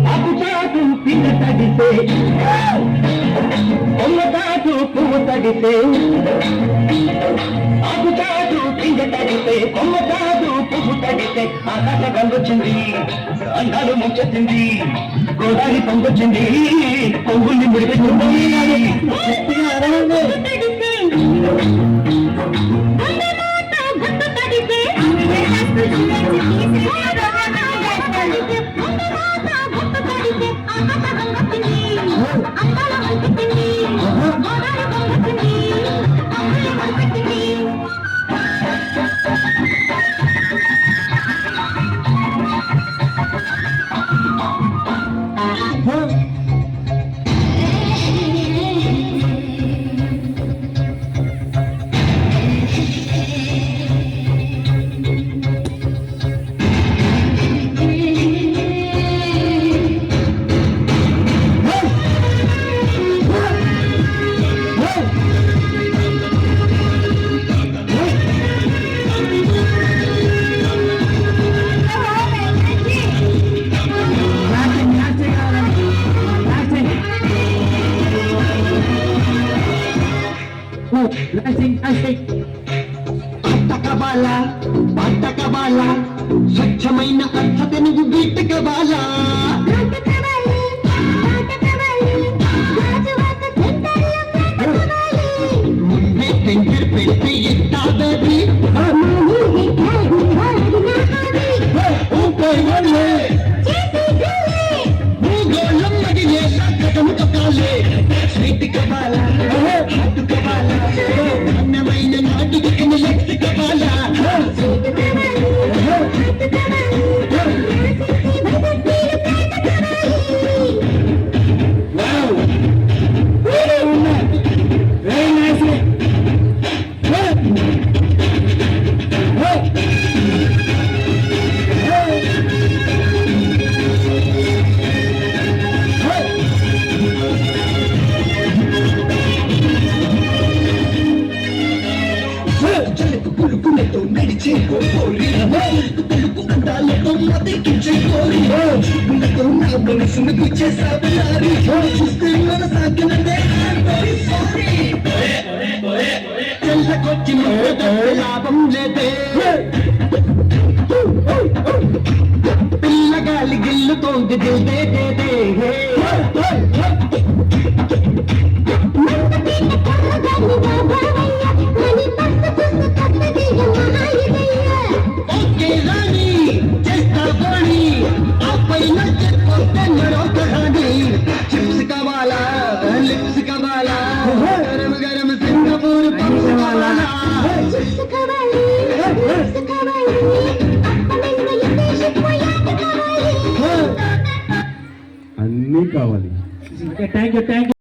అపుటాటు పిండ తడితే కొమ్మటాటు పువ్వు తడితే అపుటాటు పిండ తడితే కొమ్మటాటు పువ్వు తడితే ఆకాశ గంగొచ్చింది అందాలు ముంచెత్తింది గోదావరి పొంగొచ్చింది పొంగుల్ని ముడిపెట్టింది పాటకబాల స్వచ్ఛమైన అర్థత నువ్వు బీటకబాల ముందే టెంకర్ పెడితే ఎత్తాదది భూగోళం మగిలే కథము కథాలే స్వీటికబాల అటుకబాల అన్నమైన నాటికి ఎనలెక్టికబాల నడిచే తెలుగు అందాలతో మతికించే కోరి ఉండతో నా మనసును గుచ్చేసావు నారి చూస్తే మన సాగినదే తెల్లకొచ్చి లాభం లేదే పిల్లగాలి గిల్లుతోంది దిల్దే దేదే चिप्स का वाला लिप्स का वाला गरम गरम सिंगापुर पप्स वाला అన్నీ కావాలి. Thank you.